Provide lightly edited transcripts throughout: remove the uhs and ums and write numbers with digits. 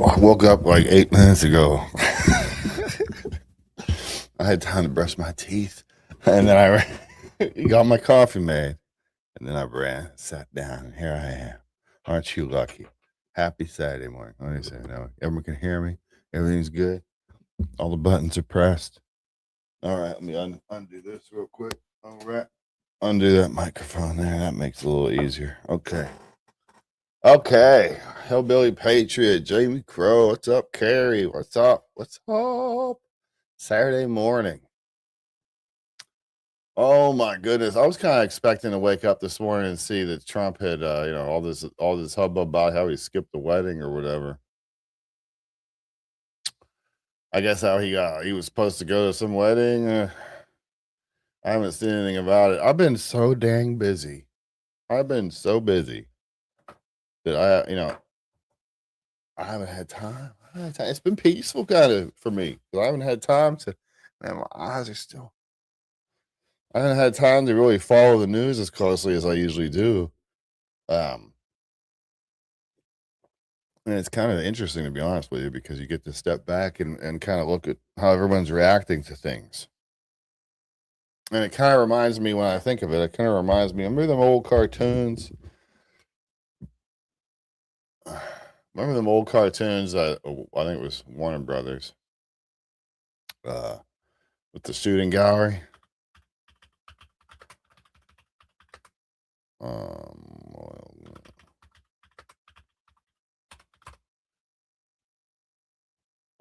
I woke up like 8 minutes ago. I had time to brush my teeth, and then I got my coffee made, and then I ran, sat down, and here I am. Aren't you lucky? Happy Saturday morning. What do you say? No, everyone can hear me. Everything's good. All the buttons are pressed. All right, let me undo this real quick. All right, undo that microphone there. That makes it a little easier. Okay. Hillbilly Patriot, Jamie Crow. What's up, Carrie? What's up? What's up? Saturday morning. Oh my goodness. I was kind of expecting to wake up this morning and see that Trump had all this hubbub about how he skipped the wedding or whatever. I guess how he was supposed to go to some wedding. I haven't seen anything about it. I've been so dang busy. I've been so busy that I haven't had time. It's been peaceful kind of for me. But I haven't had time to. Man, my eyes are still. I haven't had time to really follow the news as closely as I usually do. Um, and it's kind of interesting to be honest with you because you get to step back and kind of look at how everyone's reacting to things. And it kind of reminds me when I think of it, remember them old cartoons? Remember them old cartoons? I think it was Warner Brothers with the shooting gallery.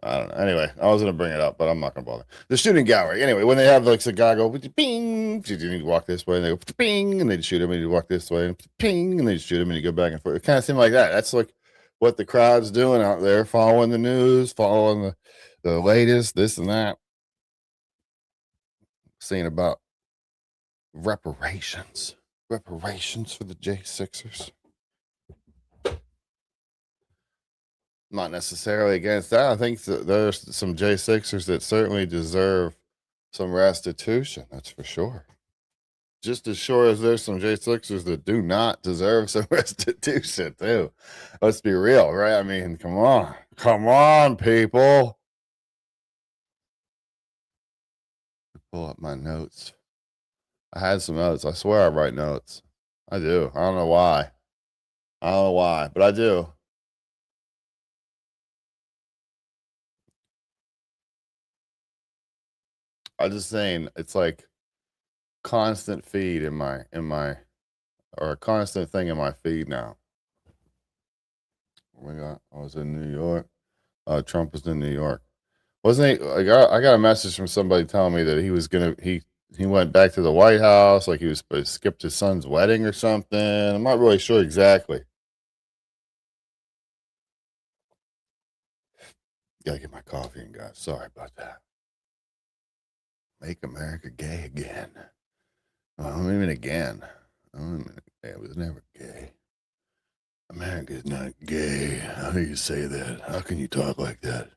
I don't know. Anyway, I was going to bring it up, but I'm not going to bother. The shooting gallery. Anyway, when they have like a guy go, ping, you need to walk this way, and they go, ping, and they shoot him, and you walk this way, and ping, and they shoot him, and you go back and forth. It kind of seemed like that. That's like what the crowd's doing out there, following the news, following the latest, this and that. Saying about reparations for the J6ers. Not necessarily against that. I think that there's some J6ers that certainly deserve some restitution. That's for sure. Just as sure as there's some J6ers that do not deserve some restitution too. Let's be real, right? I mean, come on, people. Pull up my notes. I had some notes. I swear I write notes. I do. I don't know why, but I do. I'm just saying it's like constant feed in my or a constant thing in my feed now. I was in New York. Trump was in New York. Wasn't he? I got a message from somebody telling me that he was gonna he went back to the White House, like he was supposed to skip his son's wedding or something. I'm not really sure exactly. Gotta get my coffee in, guys. Sorry about that. Make America gay again. I don't even again. It was never gay. America's not gay. How do you say that? How can you talk like that?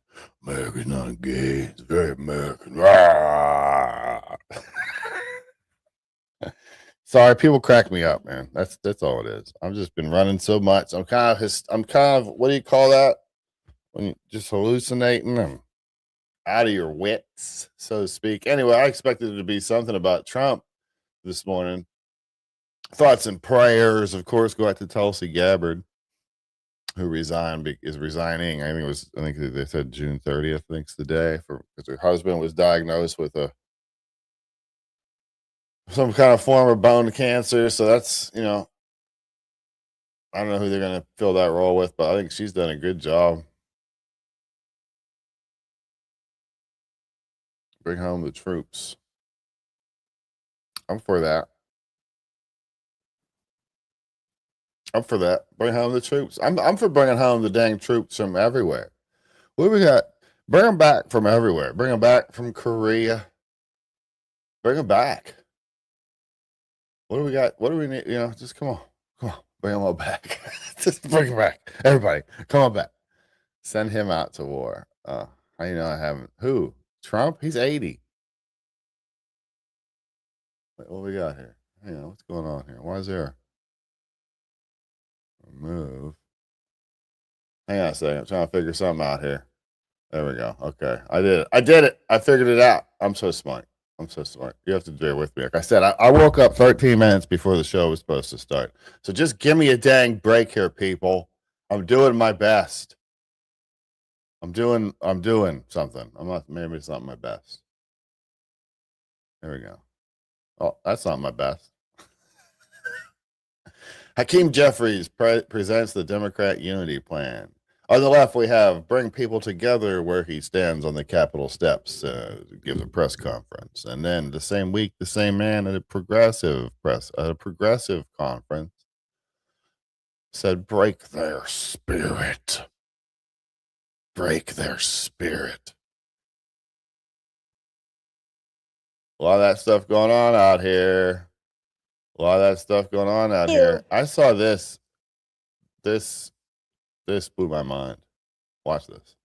America's not gay. It's very American. Sorry, people crack me up, man. That's all it is. I've just been running so much. I'm kind of what do you call that? When you just hallucinating and out of your wits, so to speak. Anyway, I expected it to be something about Trump this morning. Thoughts and prayers, of course, go out to Tulsi Gabbard, who is resigning. I think they said June 30th. I think's the day because her husband was diagnosed with some kind of form of bone cancer. So that's, I don't know who they're going to fill that role with, but I think she's done a good job. Bring home the troops. I'm for that. Bring home the troops. I'm for bringing home the dang troops from everywhere. What do we got? Bring them back from everywhere. Bring them back from Korea. Bring them back. What do we got? What do we need? Just come on. Bring them all back. Just bring them back. Everybody, come on back. Send him out to war. How you know I haven't? Who? Trump? He's 80. Wait, what we got here? What's going on here? Why is there a move? Hang on a second. I'm trying to figure something out here. There we go. Okay. I did it. I figured it out. I'm so smart. You have to bear with me. Like I said, I woke up 13 minutes before the show was supposed to start. So just give me a dang break here, people. I'm doing my best. I'm doing something. Maybe it's not my best. There we go. Oh, that's not my best. Hakeem Jeffries presents the Democrat Unity Plan. On the left, we have bring people together where he stands on the Capitol steps, gives a press conference. And then the same week, the same man at a progressive conference said, break their spirit. Break their spirit. A lot of that stuff going on out here. I saw this. This blew my mind. Watch this.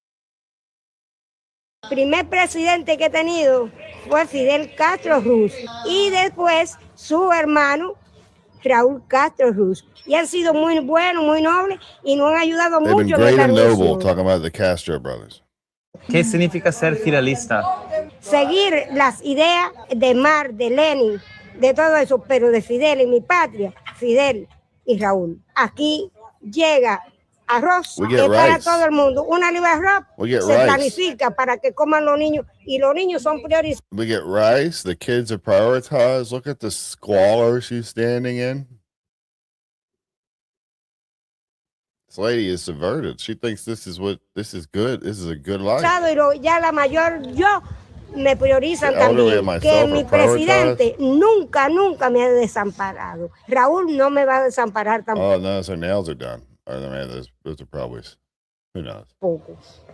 Primer presidente que he tenido fue Fidel Castro Ruz y después su hermano Raúl Castro Ruz. Y han sido muy buenos, muy nobles y nos han ayudado They've mucho been great en and esta noble, misión. talking about the Castro brothers. ¿Qué significa ser fidelista? Seguir las ideas de Marx, de Lenin, de todo eso, pero de Fidel y mi patria, Fidel y Raúl. Aquí llega arroz para todo el mundo. Una libra de arroz se planifica para que coman los niños y los niños son priorizados. We get rice. The kids are prioritized. Look at the squalor she's standing in. This lady is subverted. She thinks this is good. This is a good life. Ya la mayor, yo me priorizan The elderly and también que myself mi are prioritized. presidente nunca me ha desamparado. Raúl no me va a desamparar tampoco. Oh, no, so nails are done. Or those are probably, who knows?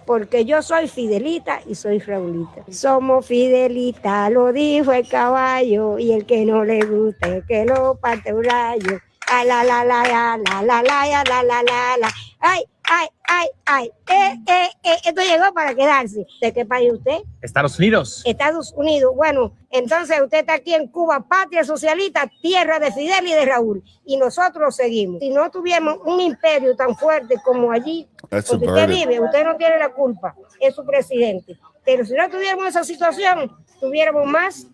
Porque yo soy Fidelita y soy Raulita. Somos Fidelita, lo dijo el caballo, y el que no le guste, que lo parte un rayo. Ay, la, la, la, la, la, la, la, la, la, la, la. Ay, ay, ay, ay. Esto llegó para quedarse. ¿De qué país usted? Estados Unidos. Estados Unidos. Bueno, entonces usted está aquí en Cuba, patria socialista, tierra de Fidel y de Raúl. Y nosotros seguimos. Si no tuviéramos un imperio tan fuerte como allí, donde usted vive, usted no tiene la culpa, es su presidente. Pero si no tuviéramos esa situación, tuviéramos más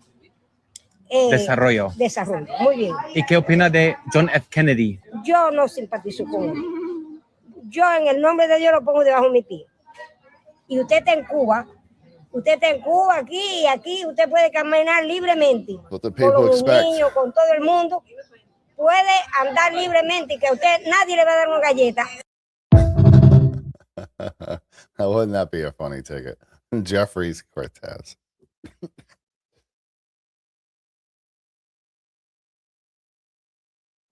desarrollo. Muy bien. ¿Y qué opina de John F. Kennedy? Yo no simpatizo con él. Yo en el nombre de Dios lo pongo debajo de mi pie. Y usted está en Cuba. Usted está en Cuba, aquí, y aquí usted puede caminar libremente. Con los niños, con todo el mundo. Puede andar libremente y que a usted nadie le va a dar una galleta. Wouldn't that be a funny ticket? Jeffries Cortez.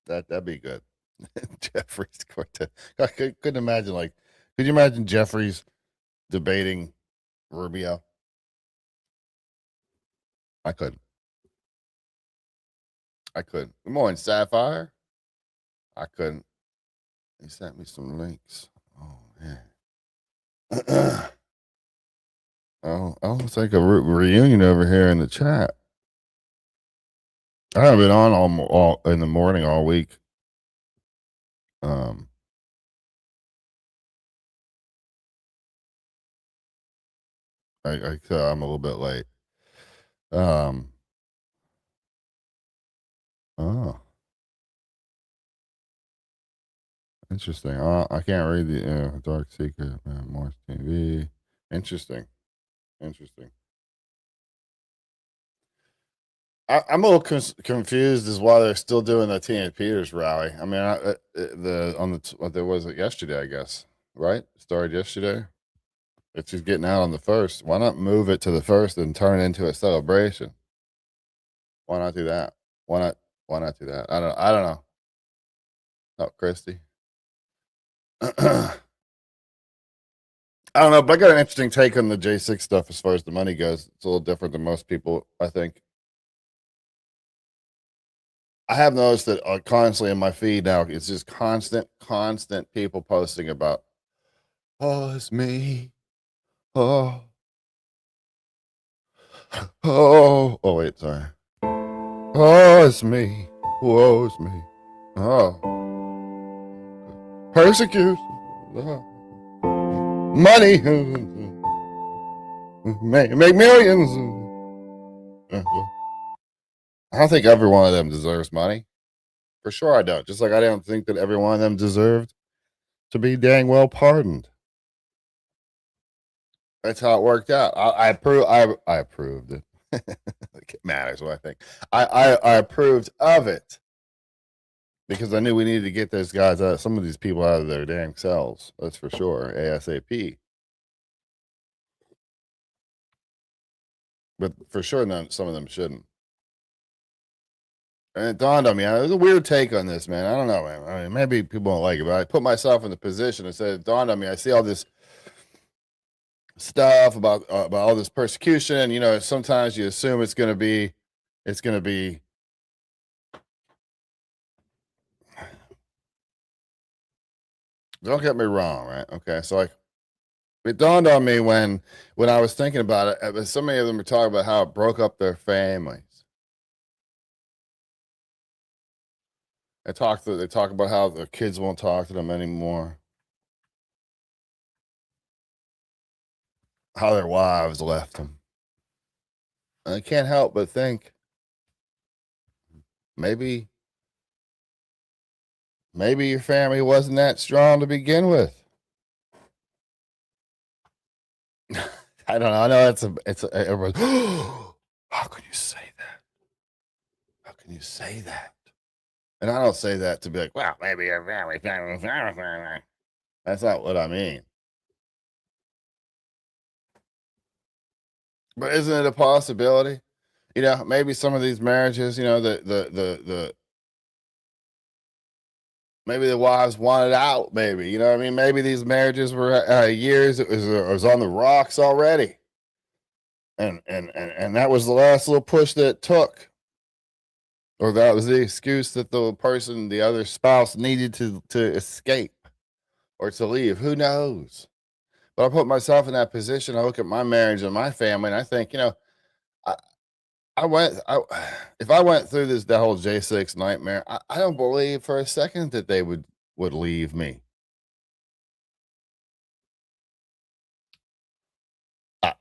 That'd be good. Jeffries Cortez. I couldn't imagine, like, could you imagine Jeffries debating Rubio? I couldn't. Good morning, Sapphire. I couldn't. He sent me some links. Oh, man. Oh, it's like a reunion over here in the chat. I haven't been on all in the morning all week. I'm a little bit late. Oh, interesting. I can't read the Dark Secret, Morse TV. Interesting. I'm a little confused as why they're still doing the Tina Peters rally. I mean, what there was it yesterday, I guess, right? Started yesterday. If she's getting out on the 1st, why not move it to the 1st and turn it into a celebration? Why not do that? Why not do that? I don't know. Oh, Christy. I don't know, but I got an interesting take on the J6 stuff as far as the money goes. It's a little different than most people, I think. I have noticed that constantly in my feed now, it's just constant people posting about, oh, it's me. Oh, wait, sorry. Oh, it's me. Whoa, it's me. Oh. Persecution. Oh. Money. Make millions. I don't think every one of them deserves money. For sure I don't. Just like I don't think that every one of them deserved to be dang well pardoned. That's how it worked out. I approved it. It matters what I think. I approved of it because I knew we needed to get those guys out, some of these people out of their damn cells. That's for sure. ASAP. But for sure, some of them shouldn't. And it dawned on me. There's a weird take on this, man. I don't know, man. I mean, maybe people don't like it, but I put myself in the position and said, it dawned on me. I see all this stuff about all this persecution. You know, sometimes you assume it's going to be. Don't get me wrong, right? Okay, so like, it dawned on me when I was thinking about it. So many of them were talking about how it broke up their families. They talk about how the kids won't talk to them anymore. How their wives left them. And I can't help but think maybe your family wasn't that strong to begin with. I don't know. I know it's everybody. How can you say that? How can you say that? And I don't say that to be like, well, maybe your family. That's not what I mean. But isn't it a possibility? Maybe some of these marriages, maybe the wives wanted out. Maybe, you know what I mean? Maybe these marriages were years. It was on the rocks already, and that was the last little push that it took, or that was the excuse that the other spouse needed to escape or to leave. Who knows? But I put myself in that position. I look at my marriage and my family, and I think, I, if I went through the whole J6 nightmare, I don't believe for a second that they would leave me.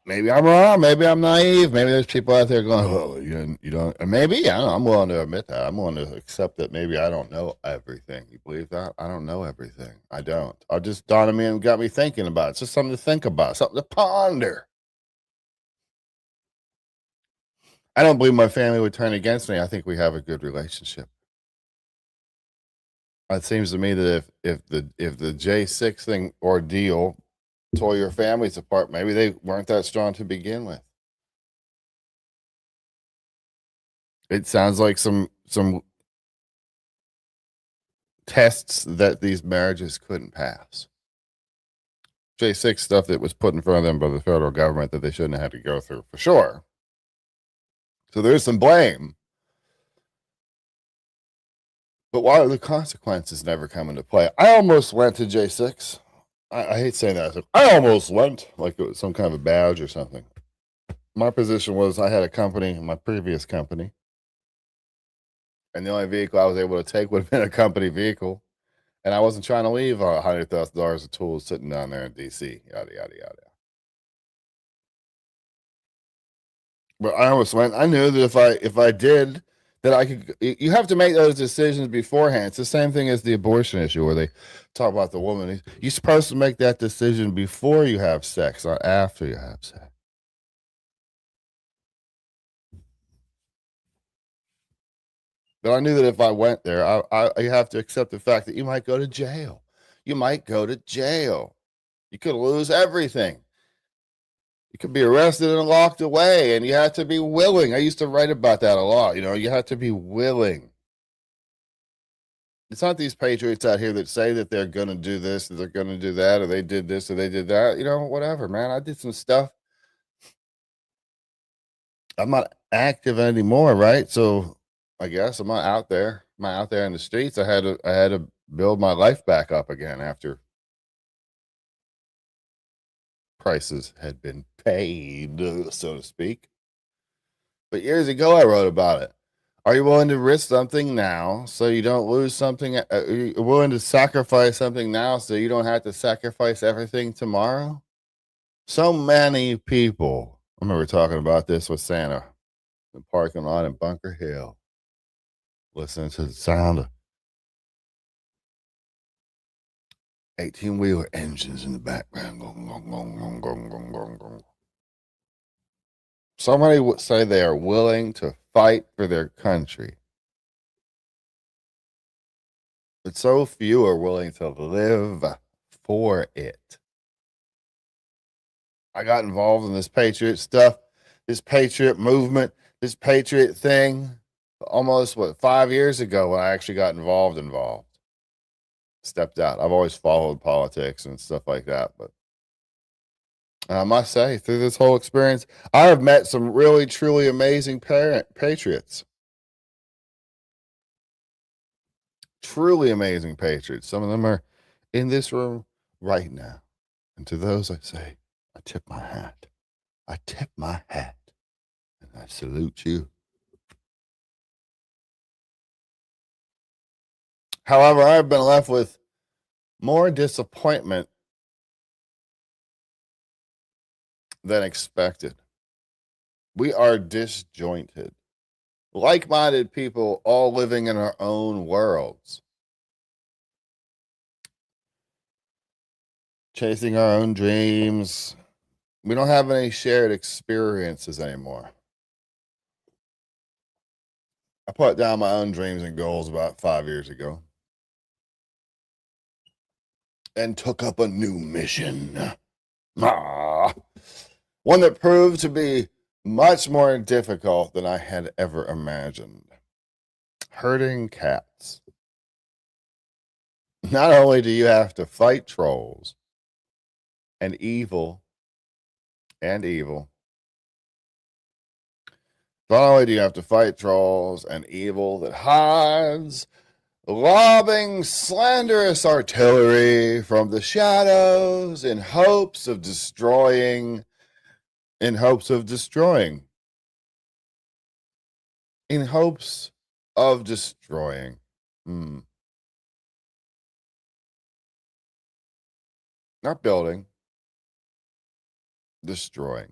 Maybe I'm wrong. Maybe I'm naive. Maybe there's people out there going, "Oh, you don't." And maybe I don't know, I'm willing to admit that. I'm willing to accept that. Maybe I don't know everything. You believe that? I don't know everything. I don't. I just dawned on me and got me thinking about it. It's just something to think about, something to ponder. I don't believe my family would turn against me. I think we have a good relationship. It seems to me that if the J6 thing ordeal tore your families apart, maybe they weren't that strong to begin with. It sounds like some tests that these marriages couldn't pass. J6 stuff that was put in front of them by the federal government that they shouldn't have had to go through, for sure. So there's some blame. But why are the consequences never come into play? I almost went to J6. I hate saying that. I almost went, like it was some kind of a badge or something. My position was I had a company, my previous company, and the only vehicle I was able to take would have been a company vehicle. And I wasn't trying to leave $100,000 of tools sitting down there in DC, yada, yada, yada. But I almost went. I knew that if I did, that I could. You have to make those decisions beforehand. It's the same thing as the abortion issue, where they talk about the woman. You're supposed to make that decision before you have sex, not after you have sex. But I knew that if I went there, I have to accept the fact that you might go to jail. You might go to jail. You could lose everything. You could be arrested and locked away, and you have to be willing. I used to write about that a lot. You have to be willing. It's not these patriots out here that say that they're going to do this, that they're going to do that, or they did this, or they did that. Whatever, man. I did some stuff. I'm not active anymore, right? So I guess I'm not out there. I'm not out there in the streets. I had to build my life back up again after prices had been paid, so to speak. But years ago, I wrote about it. Are you willing to risk something now so you don't lose something? Are you willing to sacrifice something now so you don't have to sacrifice everything tomorrow? So many people. I remember talking about this with Santa in the parking lot in Bunker Hill, listening to the sound of 18-wheeler engines in the background. Somebody would say they are willing to fight for their country, but so few are willing to live for it. I got involved in this patriot stuff, this patriot movement, this patriot thing almost 5 years ago when I actually got involved. Stepped out. I've always followed politics and stuff like that, but I must say, through this whole experience, I have met some really, truly amazing patriots. Truly amazing patriots. Some of them are in this room right now. And to those I say, I tip my hat. I tip my hat. And I salute you. However, I've been left with more disappointment than expected. We are disjointed. Like-minded people all living in our own worlds. Chasing our own dreams. We don't have any shared experiences anymore. I put down my own dreams and goals about 5 years ago. and took up a new mission. One that proved to be much more difficult than I had ever imagined. Herding cats. Not only do you have to fight trolls and evil, not only do you have to fight trolls and evil that hides, lobbing slanderous artillery from the shadows in hopes of destroying. Not building, destroying.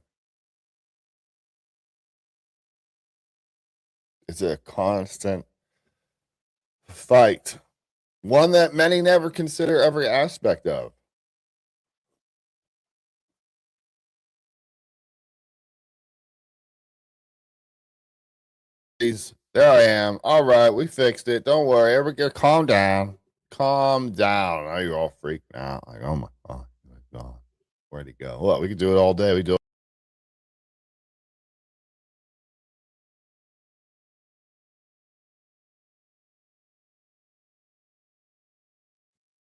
It's a constant fight, one that many never consider every aspect of. There I am. All right, we fixed it. Don't worry. Calm down. Calm down. Now you're all freaked out. Like, oh my God. Where'd he go? Well, we could do it all day. We do it.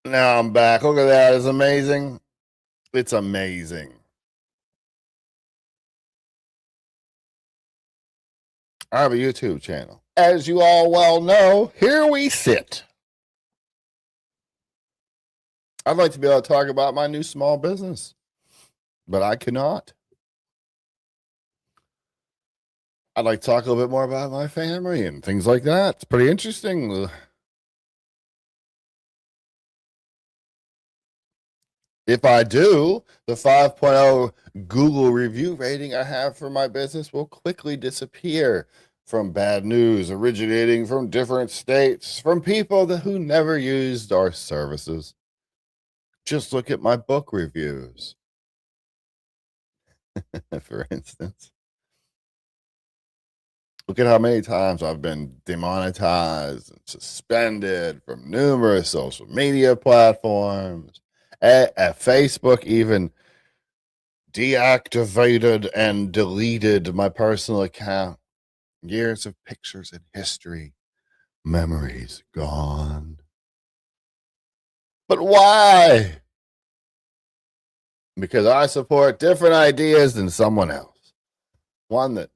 Now I'm back. Look at that. It's amazing. It's amazing. I have a YouTube channel. As you all well know, here we sit. I'd like to be able to talk about my new small business, but I cannot. I'd like to talk a little bit more about my family and things like that. It's pretty interesting. If I do, the 5.0 Google review rating I have for my business will quickly disappear from bad news originating from different states, from people who never used our services. Just look at my book reviews, for instance. Look at how many times I've been demonetized and suspended from numerous social media platforms. At Facebook even deactivated and deleted my personal account. Years of pictures and history. Memories gone. But why? Because I support different ideas than someone else. One that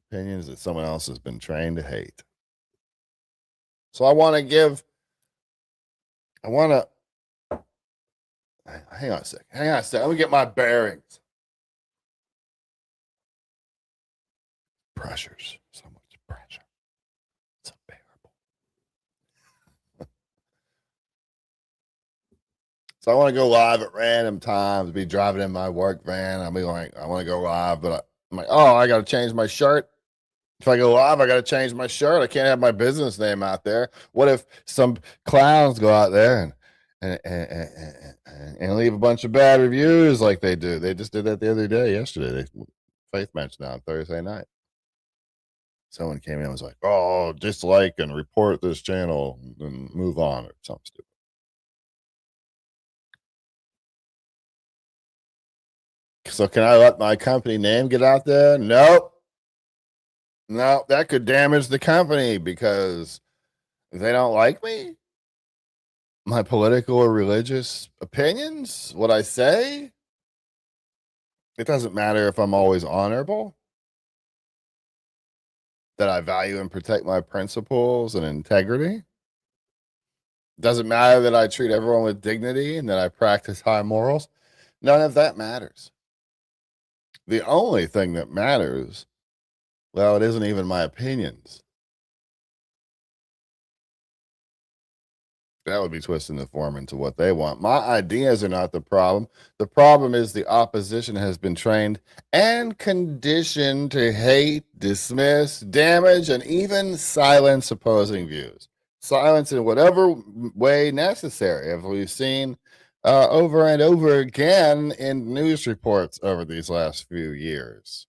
opinions that someone else has been trained to hate. So I want to hang on a second. Let me get my bearings. Pressures. So much pressure. It's unbearable. So I want to go live at random times, be driving in my work van. I'll be like, I want to go live, but I'm like, oh, I got to change my shirt. If I go live, I got to change my shirt. I can't have my business name out there. What if some clowns go out there and leave a bunch of bad reviews like they do? They just did that the other day, yesterday. Faith mentioned that on Thursday night. Someone came in and was like, oh, dislike and report this channel and move on or something stupid. So can I let my company name get out there? Nope. No, that could damage the company because they don't like me. My political or religious opinions, what I say. It doesn't matter if I'm always honorable, that I value and protect my principles and integrity. It doesn't matter that I treat everyone with dignity and that I practice high morals. None of that matters. The only thing that matters, well, it isn't even my opinions. That would be twisting the form into what they want. My ideas are not the problem. The problem is the opposition has been trained and conditioned to hate, dismiss, damage, and even silence opposing views. Silence in whatever way necessary, as we've seen over and over again in news reports over these last few years.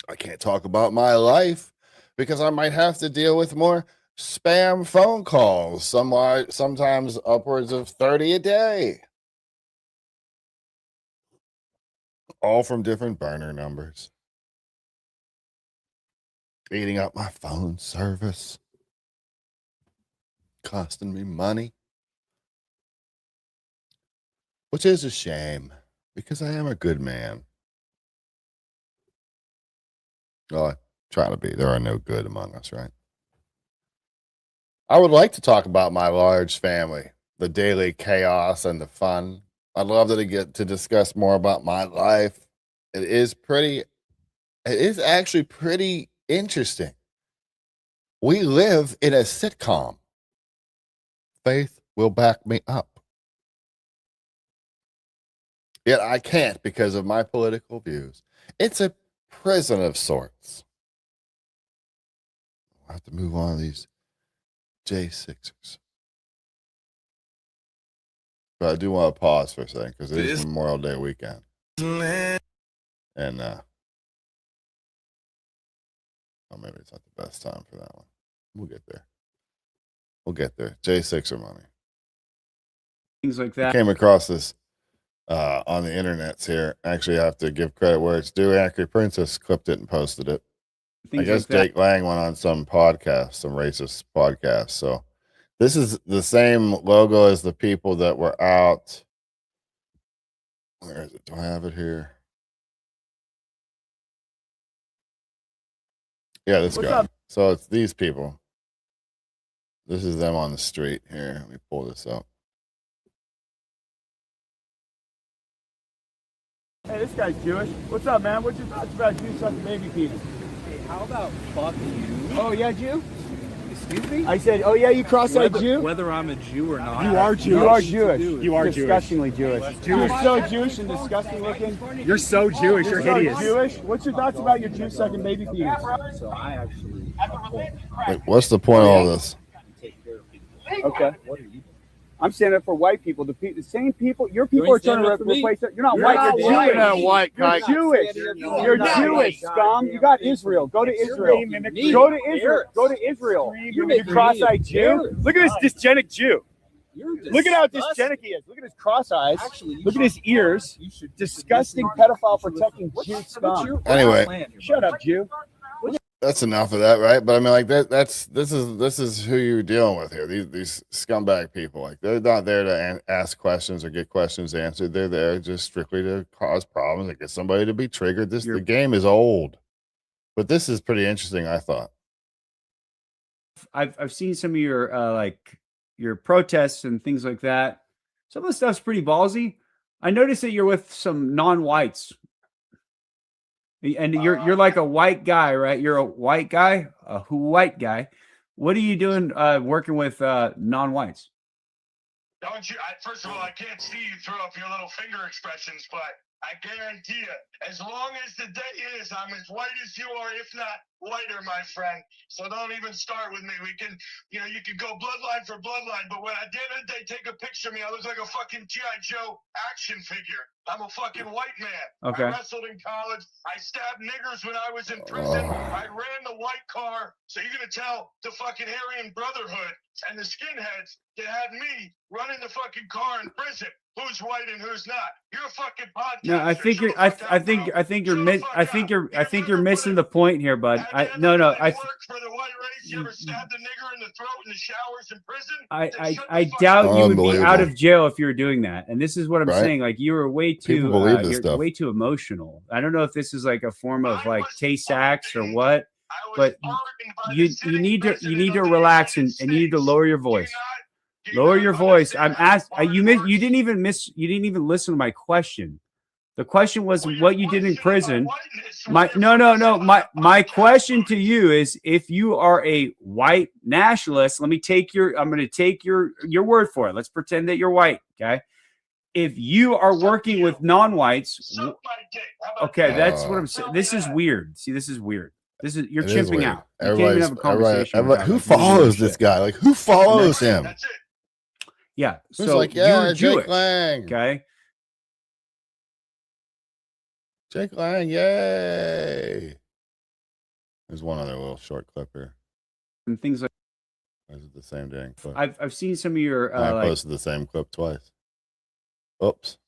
I can't talk about my life because I might have to deal with more spam phone calls, sometimes upwards of 30 a day, all from different burner numbers, eating up my phone service, costing me money, which is a shame because I am a good man. Well, I try to be. There are no good among us, right? I would like to talk about my large family, the daily chaos and the fun. I'd love to get to discuss more about my life. It is actually pretty interesting. We live in a sitcom. Faith will back me up. Yet I can't because of my political views. It's a prison of sorts. I'll have to move on to these J6ers. But I do want to pause for a second because it is Memorial Day weekend. And oh, maybe it's not the best time for that one. We'll get there. J6er money. Things like that. I came across this on the internets here. Actually, I have to give credit where it's due. Accurate Princess clipped it and posted it. I guess like Jake Lang went on some podcast, some racist podcast. So this is the same logo as the people that were out. Where is it? Do I have it here? Yeah, this guy. So it's these people. This is them on the street here. Let me pull this up. Hey, this guy's Jewish. What's up, man? What's your thoughts about Jew sucking baby penis? Hey, how about fuck you? Oh, yeah, Jew? Excuse me? I said, oh, yeah, you cross-eyed Jew? Whether I'm a Jew or not. You are Jewish. You are Jewish. You are disgustingly Jewish. You're so Jewish and disgusting looking. You're so Jewish. You're hideous. Jewish. What's your thoughts about your Jew sucking baby penis? So I actually. Wait, what's the point of all this? Take care of people. Okay. What are you doing? I'm standing up for white people. The same people. Your people are trying to replace it. You're not white. You're Jewish. You're Jewish. You're Jewish, scum. You got Israel. Go to Israel. Go to Israel. Go to Israel. You cross-eyed Jew. Look at this dysgenic Jew. Look at how dysgenic he is. Look at his cross eyes. Look at his ears. Disgusting pedophile protecting Jew scum. Anyway, Shut up, Jew. that's enough of that, right? But I mean, like this is who you're dealing with here. These scumbag people, like they're not there to ask questions or get questions answered. They're there just strictly to cause problems and get somebody to be triggered. The game is old, but this is pretty interesting. I thought. I've seen some of your like your protests and things like that. Some of the stuff's pretty ballsy. I noticed that you're with some non-whites. And you're like a white guy, right? You're a white guy, white guy. What are you doing working with non-whites? Don't you? First of all, I can't see you throw up your little finger expressions, but I guarantee you, as long as the day is, I'm as white as you are, if not whiter, my friend. So don't even start with me. We can, you can go bloodline for bloodline, but when at the end of the day, take a picture of me, I look like a fucking G.I. Joe action figure. I'm a fucking white man. Okay. I wrestled in college. I stabbed niggers when I was in prison. I ran the white car. So you're going to tell the fucking Aryan Brotherhood and the skinheads that had me running the fucking car in prison who's white and who's not. You're a fucking podcast. No, I think you're missing the point here, bud. I work for the white race. You ever stabbed a nigger in the throat in the showers in prison? I doubt you would be out of jail if you were doing that. And this is what I'm saying. Like you were way too way too emotional. I don't know if this is like a form of like Tay-Sachs or what, but you need to relax and you need to lower your voice. Lower your voice. I'm asked. You didn't even listen to my question. The question was what you did in prison. My question to you is if you are a white nationalist. I'm going to take your word for it. Let's pretend that you're white. Okay. If you are working with non-whites, okay, that's what I'm saying. This is weird. See, this is weird. You're chimping out. You can't even have a conversation. Who follows this guy? Like who follows him? That's it. Yeah. Who's So like, yeah, you're Jake Jewish. Lang. Okay. Jake Lang, yay. There's one other little short clip here. And things like. Is it the same dang clip? I've seen some of your. I posted the same clip twice. Oops.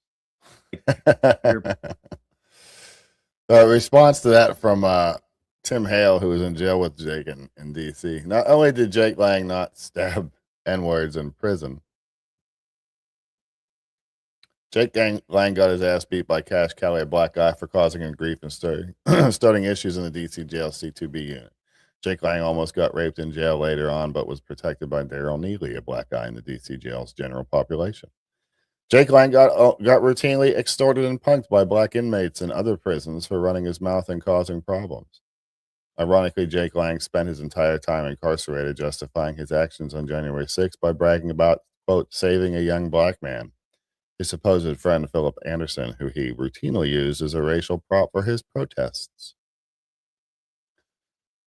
Response to that from Tim Hale, who was in jail with Jake in D.C. Not only did Jake Lang not stab N-words in prison, Jake Lang got his ass beat by Cash Kelly, a black guy, for causing him grief and starting issues in the D.C. jail C2B unit. Jake Lang almost got raped in jail later on, but was protected by Daryl Neely, a black guy in the D.C. jail's general population. Jake Lang got routinely extorted and punked by black inmates in other prisons for running his mouth and causing problems. Ironically, Jake Lang spent his entire time incarcerated, justifying his actions on January 6th by bragging about, quote, saving a young black man. His supposed friend, Philip Anderson, who he routinely used as a racial prop for his protests.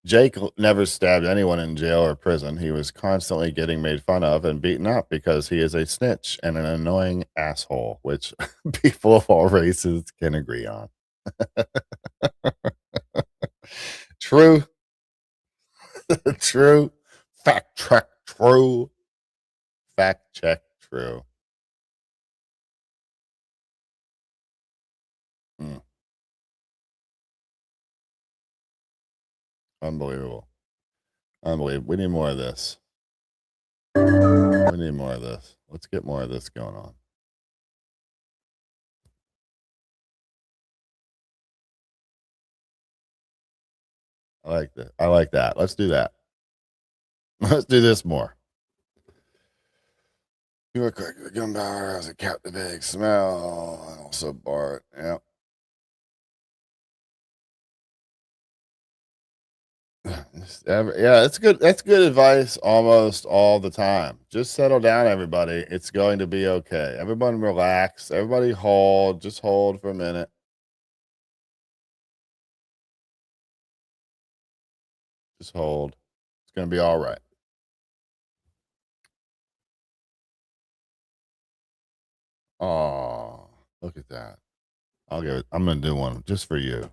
Jake never stabbed anyone in jail or prison. He was constantly getting made fun of and beaten up because he is a snitch and an annoying asshole, which people of all races can agree on. True. True. Fact check true. Fact check true. Unbelievable. Unbelievable. We need more of this. We need more of this. Let's get more of this going on. I like that. I like that. Let's do that. Let's do this more. You were quick. The gunpowder has a captivating smell. And also Bart. Yep. Yeah, it's good. That's good advice almost all the time. Just settle down, everybody. It's going to be okay. Everyone relax. Everybody hold. Just hold for a minute. Just hold. It's going to be all right. Oh, look at that. I'm going to do one just for you.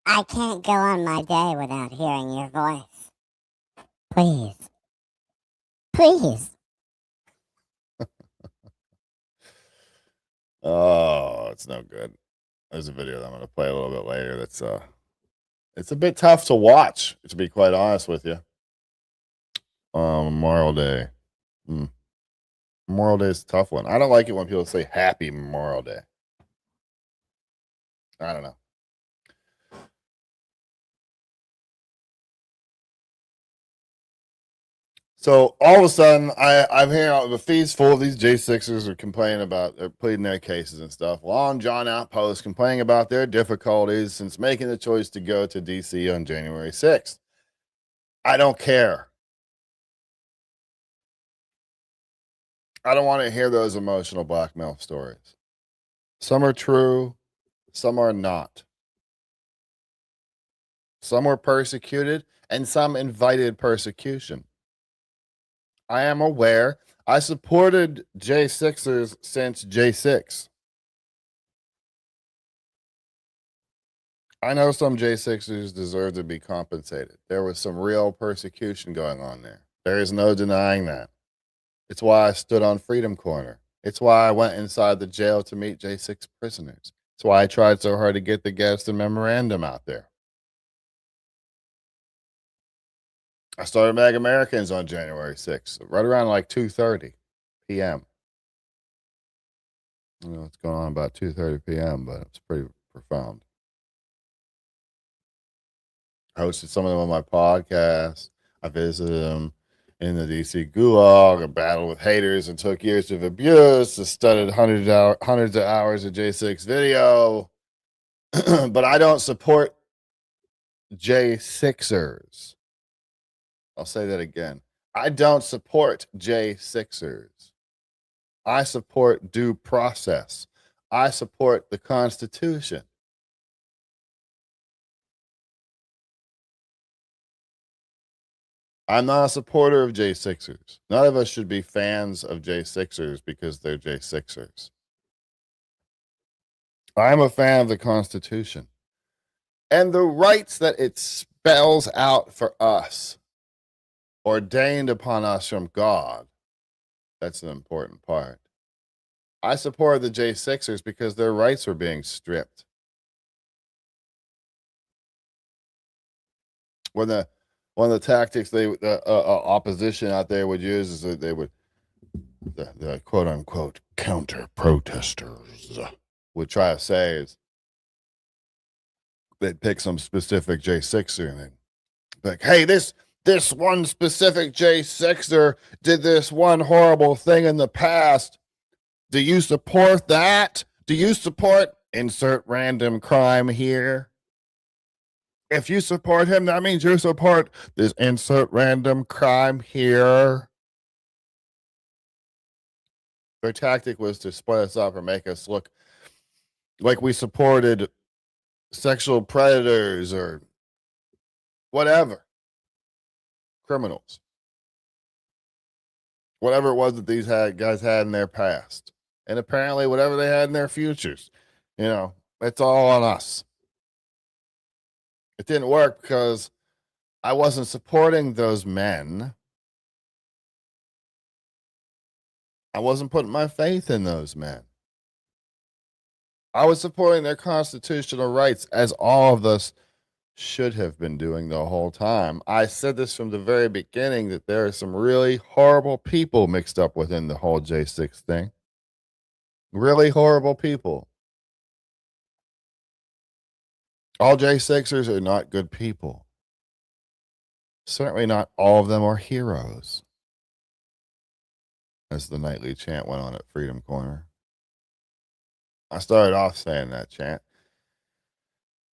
I can't go on my day without hearing your voice. Please. Please. Oh, it's no good. There's a video that I'm going to play a little bit later that's it's a bit tough to watch, to be quite honest with you. Memorial Day. Memorial Day is a tough one. I don't like it when people say Happy Memorial Day. I don't know. So all of a sudden, I'm hearing the feed's full of these J6ers are complaining about they're pleading their cases and stuff. Long John out posts complaining about their difficulties since making the choice to go to DC on January 6th. I don't care. I don't want to hear those emotional blackmail stories. Some are true, some are not. Some were persecuted, and some invited persecution. I am aware. I supported J6ers since J6. I know some J6ers deserve to be compensated. There was some real persecution going on there. There is no denying that. It's why I stood on Freedom Corner. It's why I went inside the jail to meet J6 prisoners. It's why I tried so hard to get the Gadsden Memorandum out there. I started MagAmericans on January 6th, right around like 2:30 p.m. I don't know what's going on about 2:30 p.m., but it's pretty profound. I hosted some of them on my podcast. I visited them in the DC Gulag. I battled with haters and took years of abuse. I studied hundreds of hours of J6 video. But I don't support J6ers. I'll say that again. I don't support J6ers. I support due process. I support the Constitution. I'm not a supporter of J6ers. None of us should be fans of J6ers because they're J6ers. I'm a fan of the Constitution. and the rights that it spells out for us, ordained upon us from God. That's an important part. I supported the J6ers because their rights were being stripped. One of the tactics the opposition out there would use is that they would, the quote unquote counter protesters would try to say is they'd pick some specific J6er and then like, hey, this one specific J6er did this one horrible thing in the past. Do you support that? Do you support insert random crime here? If you support him, that means you support this insert random crime here. Their tactic was to split us up or make us look like we supported sexual predators or whatever. Criminals. Whatever it was that these guys had in their past. And apparently whatever they had in their futures. You know, it's all on us. It didn't work because I wasn't supporting those men. I wasn't putting my faith in those men. I was supporting their constitutional rights, as all of us should have been doing the whole time. I said this from the very beginning, that there are some really horrible people mixed up within the whole J6 thing. Really horrible people. All J6ers are not good people. Certainly not all of them are heroes. As the nightly chant went on at Freedom Corner. I started off saying that chant.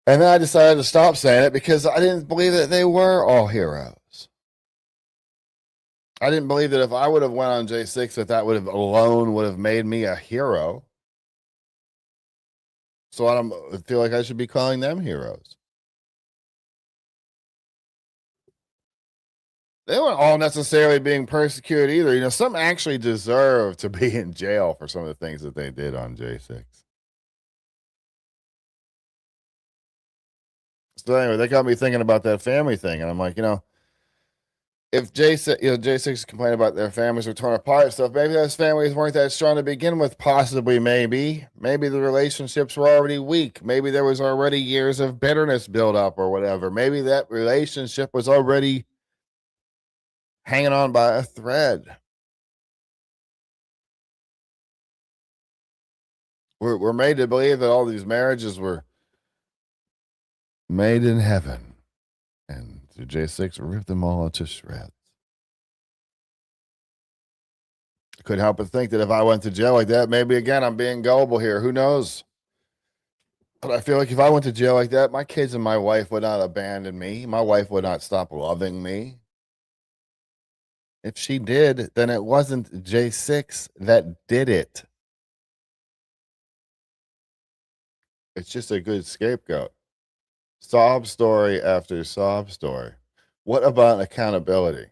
And then I decided to stop saying it because I didn't believe that they were all heroes. I didn't believe that if I would have went on J6 that would have alone would have made me a hero. So I don't feel like I should be calling them heroes. They weren't all necessarily being persecuted either. You know, some actually deserve to be in jail for some of the things that they did on J6. So anyway, they got me thinking about that family thing. And I'm like, you know, if J6 complain about their families were torn apart and stuff, maybe those families weren't that strong to begin with, possibly, maybe. Maybe the relationships were already weak. Maybe there was already years of bitterness built up or whatever. Maybe that relationship was already hanging on by a thread. We're made to believe that all these marriages were made in heaven. And the J6 ripped them all to shreds. I couldn't help but think that if I went to jail like that, maybe again, I'm being gullible here. Who knows? But I feel like if I went to jail like that, my kids and my wife would not abandon me. My wife would not stop loving me. If she did, then it wasn't J6 that did it. It's just a good scapegoat. Sob story after sob story. What about accountability?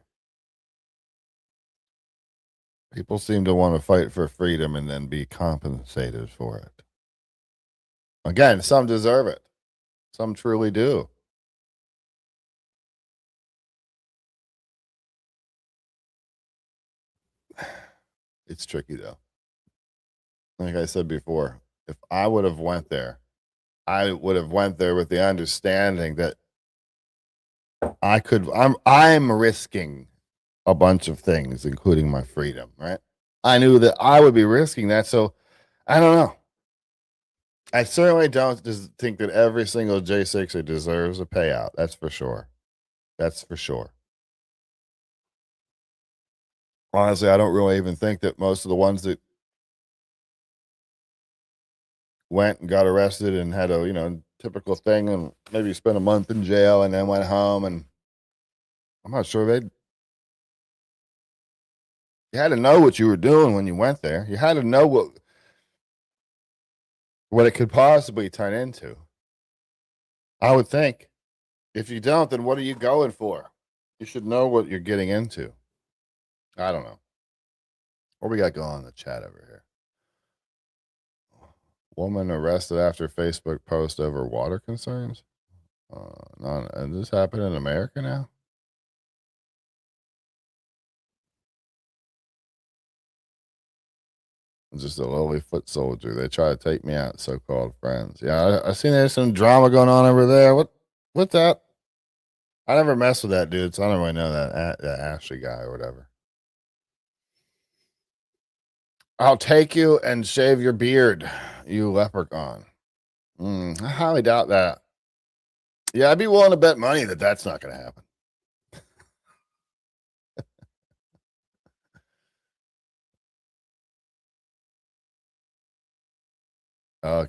People seem to want to fight for freedom and then be compensated for it. Again, some deserve it. Some truly do. It's tricky though. Like I said before, if I would have went there, I would have went there with the understanding that I'm risking a bunch of things, including my freedom, right? I knew that I would be risking that. So I don't know. I certainly don't just think that every single J6er deserves a payout. That's for sure. That's for sure. Honestly, I don't really even think that most of the ones that went and got arrested and had a, typical thing and maybe spent a month in jail and then went home, and I'm not sure you had to know what you were doing when you went there. You had to know what it could possibly turn into. I would think. If you don't, then what are you going for? You should know what you're getting into. I don't know. What we got going on in the chat over here? Woman arrested after Facebook post over water concerns. Does this happen in America now? I'm just a lowly foot soldier. They try to take me out, so-called friends. Yeah, I seen there's some drama going on over there. What's that? I never mess with that dude, so I don't really know that Ashley guy or whatever. I'll take you and shave your beard, you leprechaun. I highly doubt that. Yeah, I'd be willing to bet money that that's not going to happen.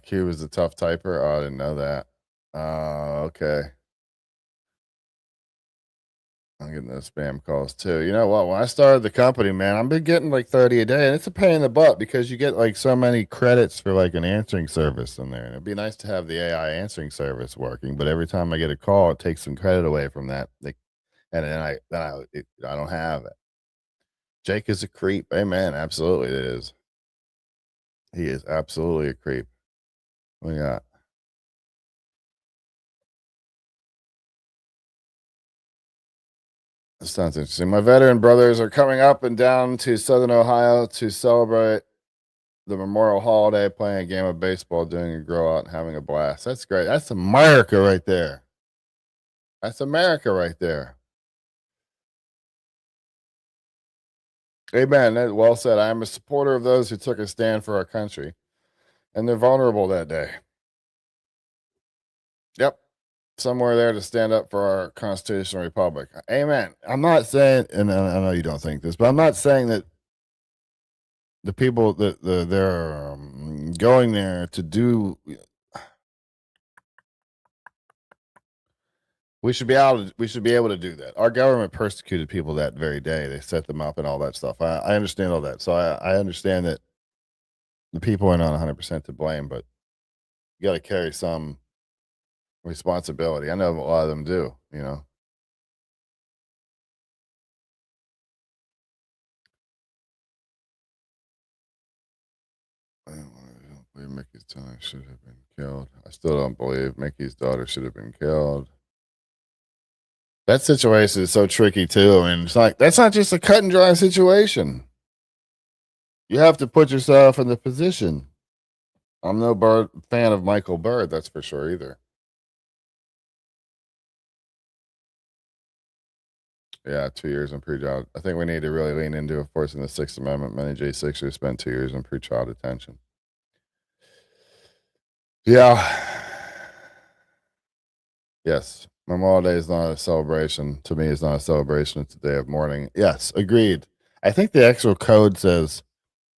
Q is a tough typer. Oh, I didn't know that. Okay. I'm getting those spam calls too. You know what? When I started the company, man, I've been getting like 30 a day, and it's a pain in the butt because you get like so many credits for like an answering service in there. And it'd be nice to have the AI answering service working, but every time I get a call, it takes some credit away from that. And then I don't have it. Jake is a creep. Amen. Absolutely, it is. He is absolutely a creep. What do you got? That sounds interesting. My veteran brothers are coming up and down to Southern Ohio to celebrate the Memorial Holiday, playing a game of baseball, doing a grow out, and having a blast. That's great. That's America right there. That's America right there. Amen. That well said. I am a supporter of those who took a stand for our country, and they're vulnerable that day. Yep. Somewhere there to stand up for our constitutional republic. Amen. I'm not saying, and I know you don't think this, but I'm not saying that the people that they're going there to do. We should be able to do that. Our government persecuted people that very day. They set them up and all that stuff. I understand all that. So I understand that the people are not 100% to blame, but you got to carry some responsibility. I know a lot of them do, you know. I don't believe Mickey's daughter should have been killed. I still don't believe Mickey's daughter should have been killed. That situation is so tricky too. I mean, it's like, that's not just a cut and dry situation. You have to put yourself in the position. I'm no fan of Michael Bird, that's for sure either. Yeah, 2 years in pre-trial. I think we need to really lean into enforcing the Sixth Amendment. Many J6ers spent 2 years in pre-trial detention. Yeah. Yes. Memorial Day is not a celebration. To me, it's not a celebration. It's a day of mourning. Yes, agreed. I think the actual code says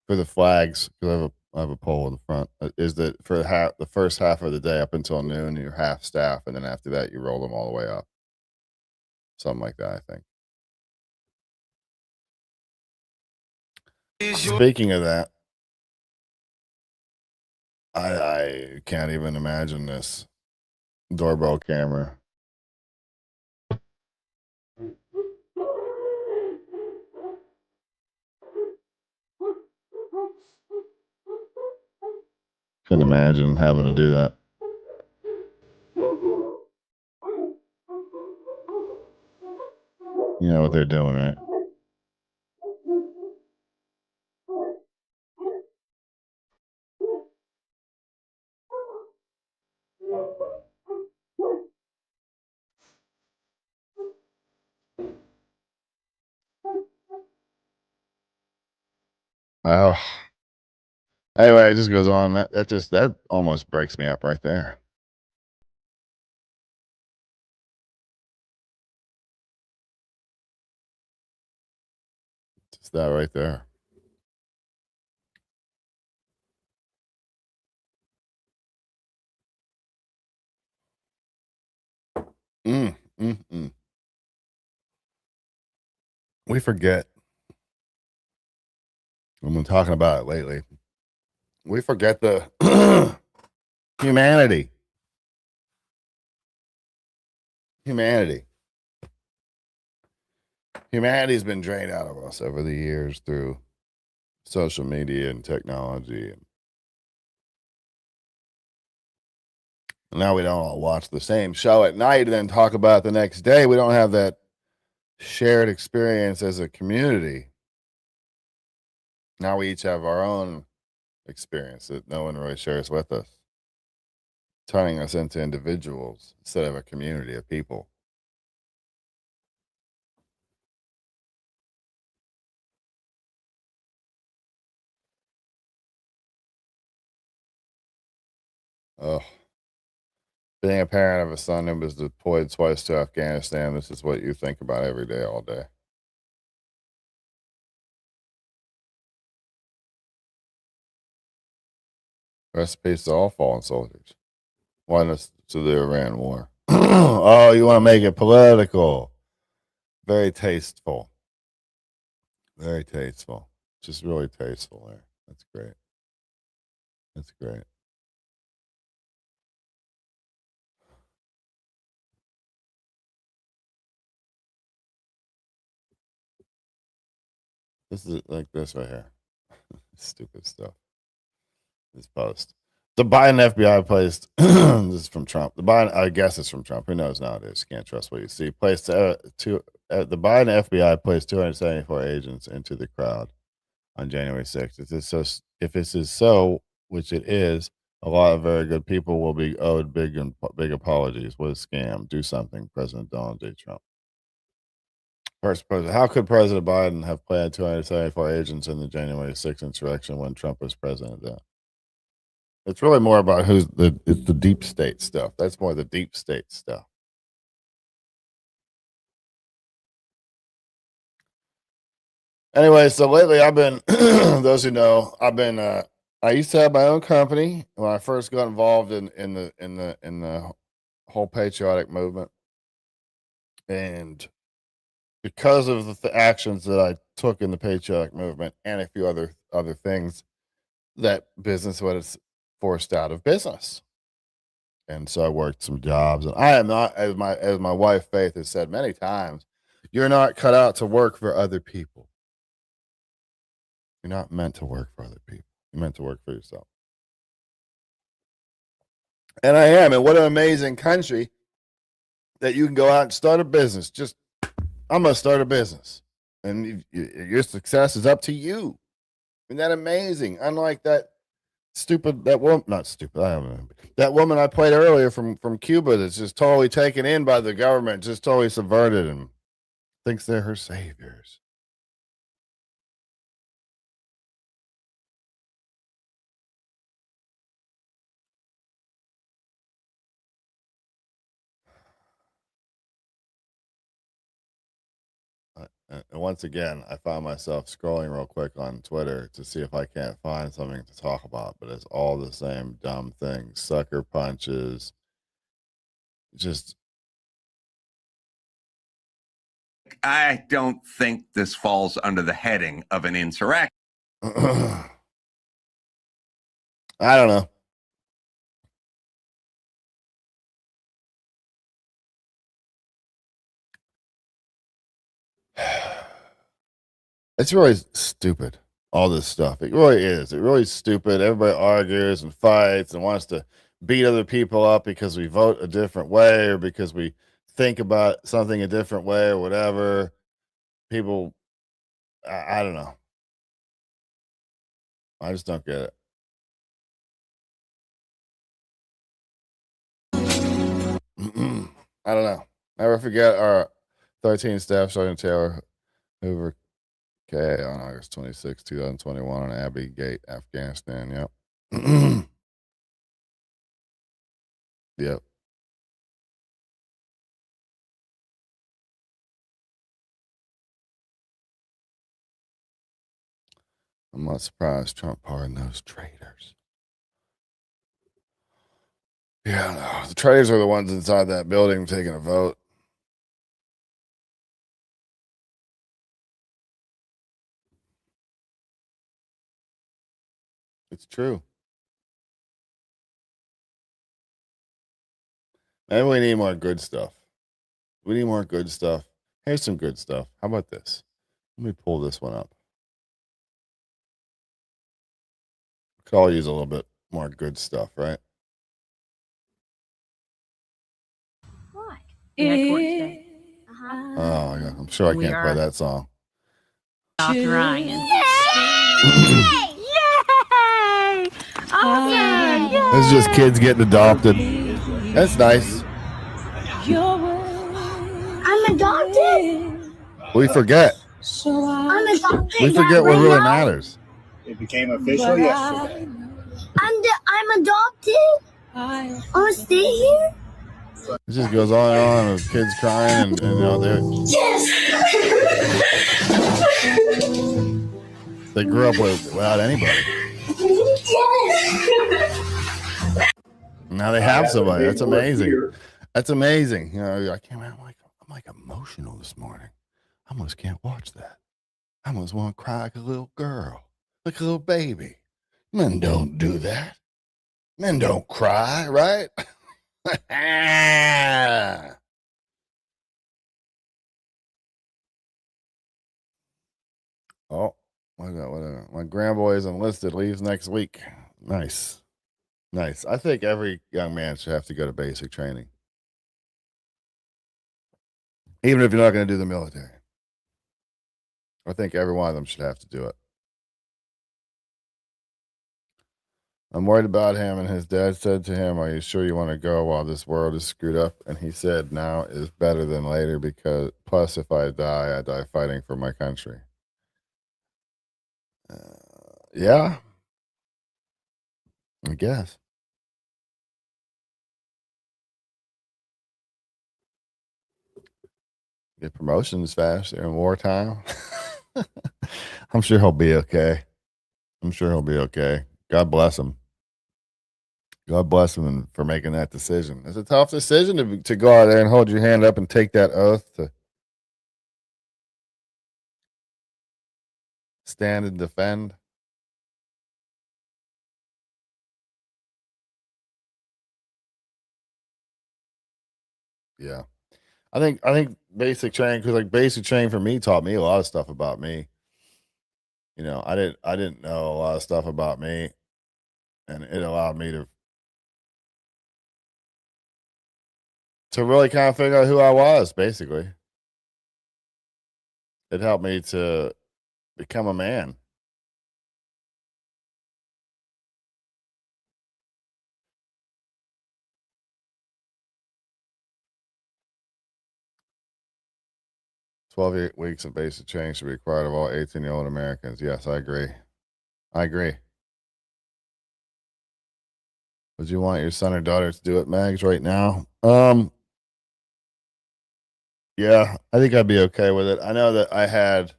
for the flags, because I have a poll in the front, is that for the first half of the day up until noon, you're half staff, and then after that, you roll them all the way up. Something like that, I think. Speaking of that, I can't even imagine this doorbell camera. Couldn't imagine having to do that. You know what they're doing, right? Oh. Anyway, it just goes on. That almost breaks me up right there. Just that right there. We forget. We've been talking about it lately. We forget the humanity. Humanity's been drained out of us over the years through social media and technology. Now we don't all watch the same show at night and then talk about it the next day. We don't have that shared experience as a community. Now we each have our own experience that no one really shares with us, turning us into individuals instead of a community of people. Oh, being a parent of a son who was deployed twice to Afghanistan, this is what you think about every day, all day. Rest in peace to all fallen soldiers. Oneness to the Iran war. Oh, you want to make it political. Very tasteful. Very tasteful. Just really tasteful there. That's great. That's great. This is like this right here. Stupid stuff. This post. The Biden FBI placed, this is from Trump. The Biden, I guess it's from Trump. Who knows nowadays? Can't trust what you see. Placed the Biden FBI placed 274 agents into the crowd on January 6th. If this is so, which it is, a lot of very good people will be owed big apologies. What a scam. Do something, President Donald J. Trump. First president, how could President Biden have planned 274 agents in the January 6th insurrection when Trump was president then? It's really more about it's the deep state stuff. That's more the deep state stuff. Anyway, so lately I've been, those who know, I used to have my own company when I first got involved in the whole patriotic movement. And because of the actions that I took in the patriotic movement and a few other things, that business was forced out of business. And so I worked some jobs, and I am not, as my wife Faith has said many times, you're not cut out to work for other people. You're not meant to work for other people. You're meant to work for yourself. And I am. And what an amazing country that you can go out and start a business. I'm going to start a business. And your success is up to you. Isn't that amazing? Unlike that woman I played earlier from Cuba that's just totally taken in by the government, just totally subverted and thinks they're her saviors. And once again, I found myself scrolling real quick on Twitter to see if I can't find something to talk about, but it's all the same dumb things. Sucker punches. Just. I don't think this falls under the heading of an insurrection. I don't know. It's really stupid, all this stuff. It really is. It really is stupid. Everybody argues and fights and wants to beat other people up because we vote a different way or because we think about something a different way or whatever. People, I don't know. I just don't get it. I don't know. Never forget our 13 staff sergeant Taylor Hoover K on August 26, 2021 on Abbey Gate, Afghanistan. Yep. Yep. I'm not surprised Trump pardoned those traitors. Yeah, no, the traitors are the ones inside that building taking a vote. It's true. Maybe we need more good stuff. We need more good stuff. Here's some good stuff. How about this? Let me pull this one up. Could all use a little bit more good stuff, right? Oh, yeah. I'm sure I can't play that song. Dr. Ryan. Yay! Awesome! It's just kids getting adopted. That's nice. I'm adopted. We forget. I'm adopted. We forget what really matters. It became official yesterday. I'm adopted. I'm gonna stay here. It just goes on and on with kids crying and you know Yes. they grew up without anybody. Yes. Now they have somebody. That's amazing. That's amazing. You know, I'm like emotional this morning. I almost can't watch that. I almost want to cry like a little girl, like a little baby. Men don't do that. Men don't cry, right? Oh, my grandboy is enlisted, leaves next week. Nice. I think every young man should have to go to basic training. Even if you're not going to do the military. I think every one of them should have to do it. I'm worried about him, and his dad said to him, "Are you sure you want to go while this world is screwed up?" And he said, "Now is better than later, because plus if I die fighting for my country." Yeah, I guess. Get promotions faster in wartime. I'm sure he'll be okay. God bless him. God bless him for making that decision. It's a tough decision to go out there and hold your hand up and take that oath to stand and defend. Yeah. I think basic training, because like basic training for me taught me a lot of stuff about me. You know, I didn't know a lot of stuff about me, and it allowed me to really kind of figure out who I was, basically. It helped me to become a man. "12 weeks of basic training should be required of all 18-year-old Americans." Yes, I agree. Would you want your son or daughter to do it, Mags, right now? Yeah, I think I'd be okay with it. I know that I had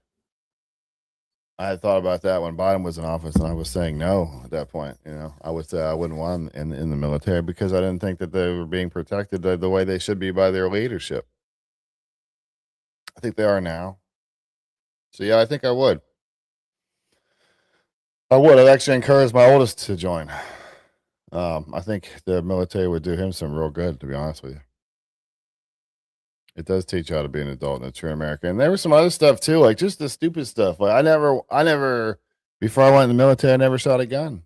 thought about that when Biden was in office, and I was saying no at that point. You know, I would say I wouldn't want them in the military because I didn't think that they were being protected the way they should be by their leadership. I think they are now. So yeah, I think I would. I'd actually encourage my oldest to join. I think the military would do him some real good, to be honest with you. It does teach you how to be an adult and a true American. And there was some other stuff too, like just the stupid stuff. Like I never, before I went in the military, I never shot a gun.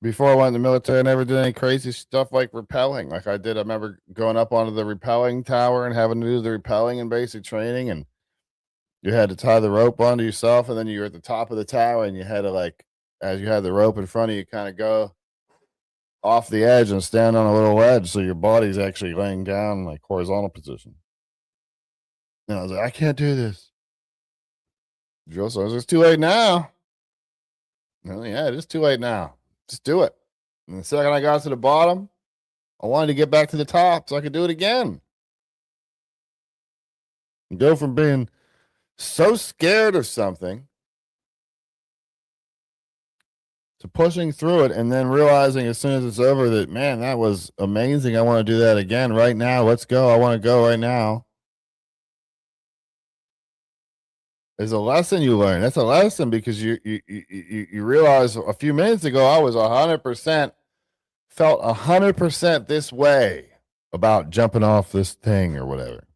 Before I went in the military, I never did any crazy stuff like rappelling. Like I remember going up onto the rappelling tower and having to do the rappelling in basic training, and you had to tie the rope onto yourself, and then you were at the top of the tower, and you had to, like, as you had the rope in front of you, kind of go off the edge and stand on a little ledge, so your body's actually laying down like horizontal position. And I was like, I can't do this. Drill sergeant, it's too late now. Well, yeah, it is too late now. Just do it. And the second I got to the bottom, I wanted to get back to the top so I could do it again. And go from being so scared of something to pushing through it, and then realizing as soon as it's over that, man, that was amazing. I want to do that again right now. Let's go. I want to go right now. There's a lesson you learn. That's a lesson because you realize a few minutes ago I was 100% felt 100% this way about jumping off this thing or whatever.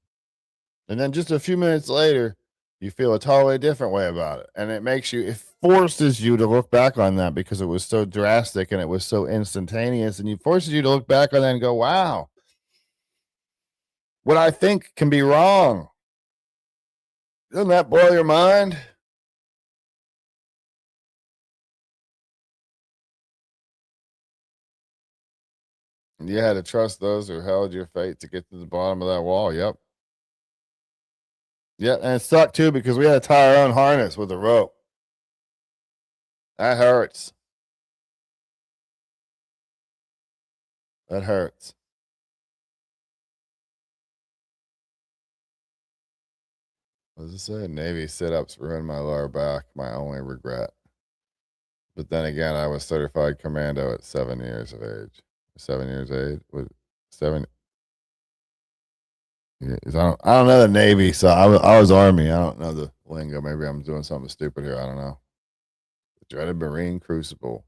And then just a few minutes later, you feel a totally different way about it. And it forces you to look back on that because it was so drastic and it was so instantaneous. And it forces you to look back on that and go, wow, what I think can be wrong. Doesn't that blow your mind? You had to trust those who held your fate to get to the bottom of that wall. Yep. Yeah, and it sucked too because we had to tie our own harness with a rope. That hurts. That hurts. What does it say? Navy sit-ups ruined my lower back. My only regret. But then again, I was certified commando at 7 years of age. 7 years age with 7. Yeah, I don't know the Navy, so I was Army. I don't know the lingo. Maybe I'm doing something stupid here. I don't know. The dreaded Marine Crucible.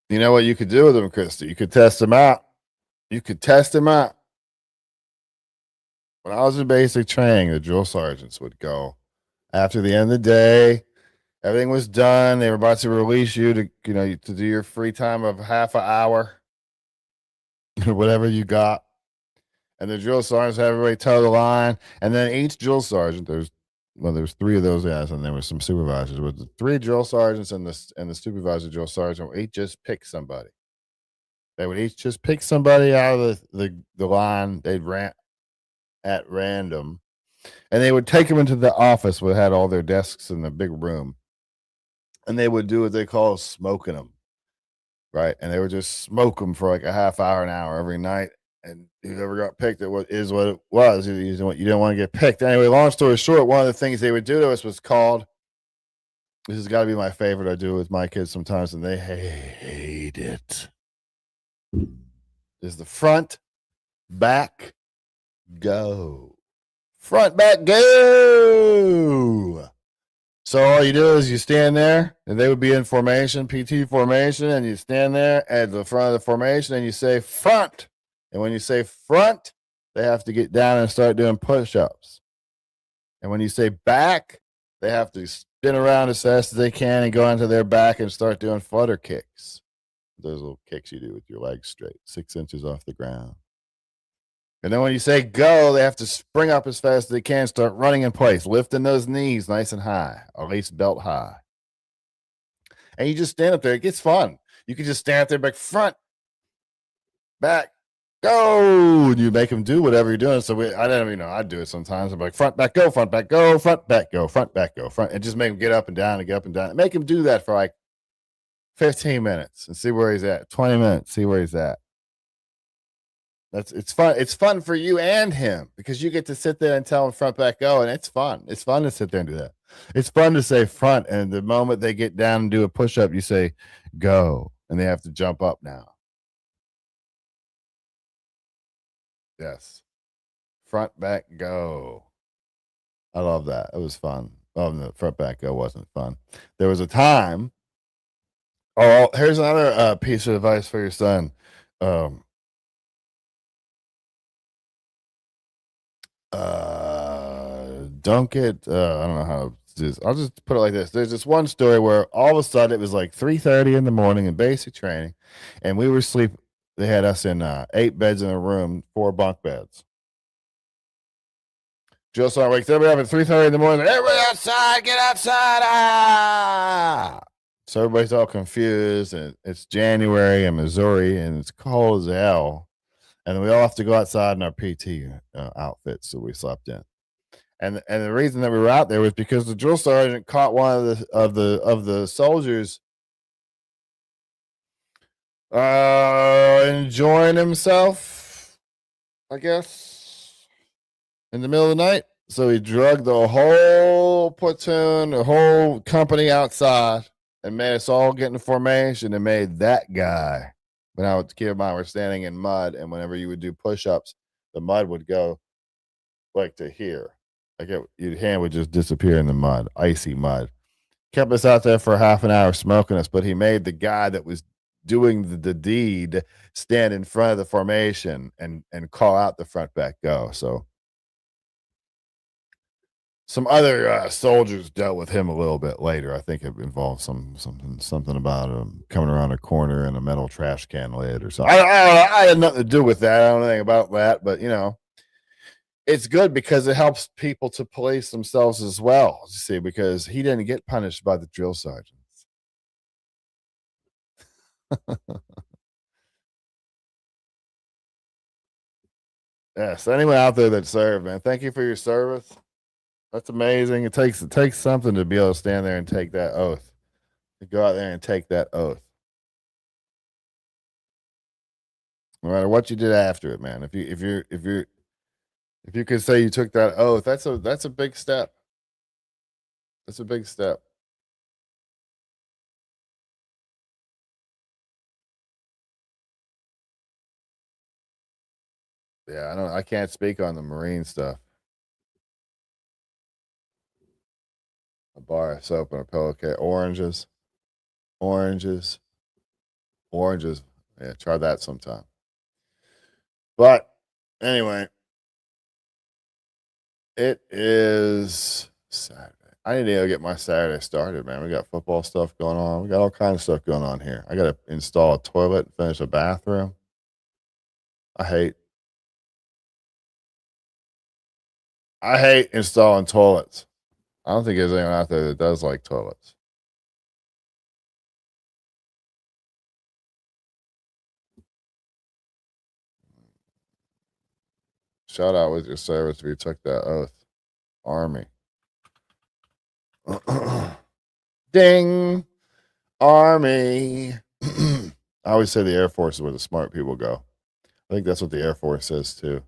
You know what you could do with them, Christy? You could test them out. You could test them out. When I was in basic training, the drill sergeants would go after the end of the day. Everything was done. They were about to release you to, to do your free time of half an hour, whatever you got. And the drill sergeants had everybody toe the line. And then each drill sergeant, there's 3 of those guys, and there were some supervisors. With the 3 drill sergeants and the supervisor drill sergeant would each just pick somebody. They would each just pick somebody out of the line. They'd ran at random, and they would take them into the office where they had all their desks in the big room, and they would do what they call smoking them, right? And they would just smoke them for like a half hour, an hour every night. And whoever got picked, it what it was. You didn't want to get picked. Anyway, long story short, one of the things they would do to us was called, this has got to be my favorite. I do it with my kids sometimes, and they hate it. Is the front, back, go. Front, back, go. So all you do is you stand there, and they would be in formation, PT formation, and you stand there at the front of the formation, and you say front. And when you say front, they have to get down and start doing push-ups. And when you say back, they have to spin around as fast as they can and go onto their back and start doing flutter kicks. Those little kicks you do with your legs straight, 6 inches off the ground. And then when you say go, they have to spring up as fast as they can, start running in place, lifting those knees nice and high, or at least belt high. And you just stand up there. It gets fun. You can just stand up there back, front, back, go. And you make them do whatever you're doing. So I don't even know. I do it sometimes. I'm like, front, back, go, front, back, go, front, back, go, front, back, go, front. And just make him get up and down and get up and down. And make him do that for like 15 minutes and see where he's at. 20 minutes, see where he's at. It's fun. It's fun for you and him because you get to sit there and tell him front, back, go. And it's fun. It's fun to sit there and do that. It's fun to say front. And the moment they get down and do a push-up, you say go. And they have to jump up now. Yes. Front, back, go. I love that. It was fun. Oh, no, front, back, go wasn't fun. There was a time. Oh, here's another piece of advice for your son. Don't get, I don't know how to do this. I'll just put it like this. There's this one story where all of a sudden it was like 3:30 in the morning in basic training, and we were sleeping. They had us in 8 beds in a room, 4 bunk beds. Jill Sarn wakes everybody up at 3:30 in the morning. Everybody outside, get outside. Ah! So everybody's all confused, and it's January in Missouri, and it's cold as hell. And we all have to go outside in our PT outfits that we slept in. And the reason that we were out there was because the drill sergeant caught one of the soldiers enjoying himself, I guess, in the middle of the night. So he drugged the whole platoon, the whole company outside, and made us all get in formation and made that guy. When I would keep in mind, we're standing in mud, and whenever you would do push-ups, the mud would go like to here. Like your hand would just disappear in the mud, icy mud. Kept us out there for half an hour smoking us, but he made the guy that was doing the deed stand in front of the formation and call out the front, back, go. So some other soldiers dealt with him a little bit later. I think it involved something about him coming around a corner and a metal trash can lid or something. I had nothing to do with that. I don't know anything about that, but it's good because it helps people to police themselves as well. You see, because he didn't get punished by the drill sergeants. Yes, anyone out there that served, man, thank you for your service. That's amazing. It takes something to be able to stand there and take that oath. To go out there and take that oath. No matter what you did after it, man. If you could say you took that oath, that's a big step. That's a big step. Yeah, I can't speak on the Marine stuff. A bar of soap and a pillowcase. Oranges. Yeah, try that sometime. But anyway, it is Saturday. I need to get my Saturday started, man. We got football stuff going on. We got all kinds of stuff going on here. I got to install a toilet, finish a bathroom. I hate installing toilets. I don't think there's anyone out there that does like toilets. Shout out with your service if you took that oath. Army. Ding. Army. I always say the Air Force is where the smart people go. I think that's what the Air Force says too.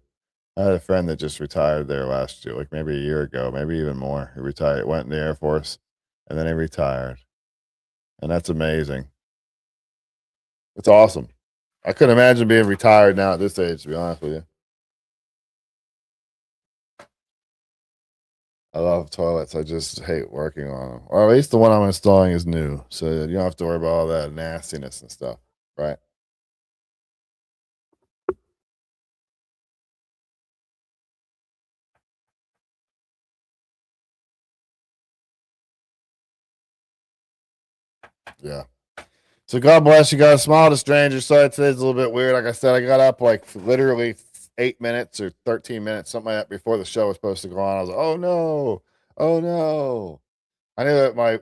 I had a friend that just retired there last year, like maybe a year ago, maybe even more. He retired, went in the Air Force, and then he retired. And that's amazing. It's awesome. I couldn't imagine being retired now at this age, to be honest with you. I love toilets. I just hate working on them. Or at least the one I'm installing is new, so you don't have to worry about all that nastiness and stuff, right? Yeah. So God bless you guys. Smile to strangers. Sorry today's a little bit weird. Like I said, I got up like literally 8 minutes or 13 minutes, something like that, before the show was supposed to go on. I was like, oh no. I knew that my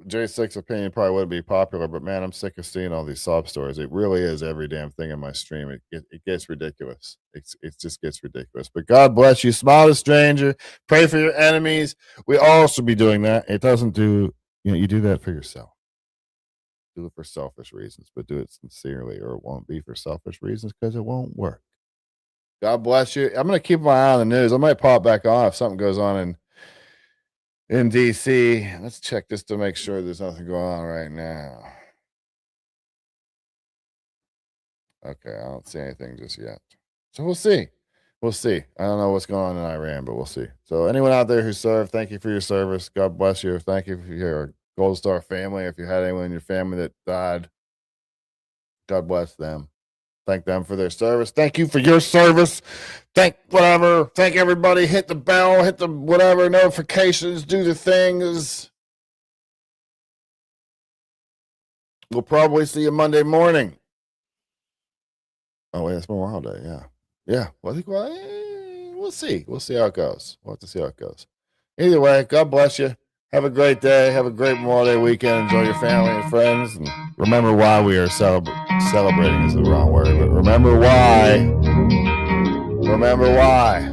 J6 opinion probably wouldn't be popular, but man, I'm sick of seeing all these sob stories. It really is every damn thing in my stream. It gets ridiculous. It just gets ridiculous. But God bless you. Smile to stranger. Pray for your enemies. We all should be doing that. It doesn't do, you do that for yourself. Do it for selfish reasons, but do it sincerely, or it won't be for selfish reasons because it won't work. God bless you. I'm going to keep my eye on the news. I might pop back on if something goes on in DC. Let's check this to make sure there's nothing going on right now. Okay, I don't see anything just yet. So we'll see. I don't know what's going on in Iran, but we'll see. So anyone out there who served, thank you for your service. God bless you. Thank you for your Gold Star family. If you had anyone in your family that died, God bless them. Thank them for their service. Thank you for your service. Thank everybody. Hit the bell, hit the whatever notifications, do the things. We'll probably see you Monday morning. Oh wait, it's Memorial Day. Yeah. Well, I think we'll see. We'll see how it goes. We'll have to see how it goes. Either way, God bless you. Have a great day. Have a great Memorial Day weekend. Enjoy your family and friends. And remember why we are celebrating is the wrong word, but remember why. Remember why.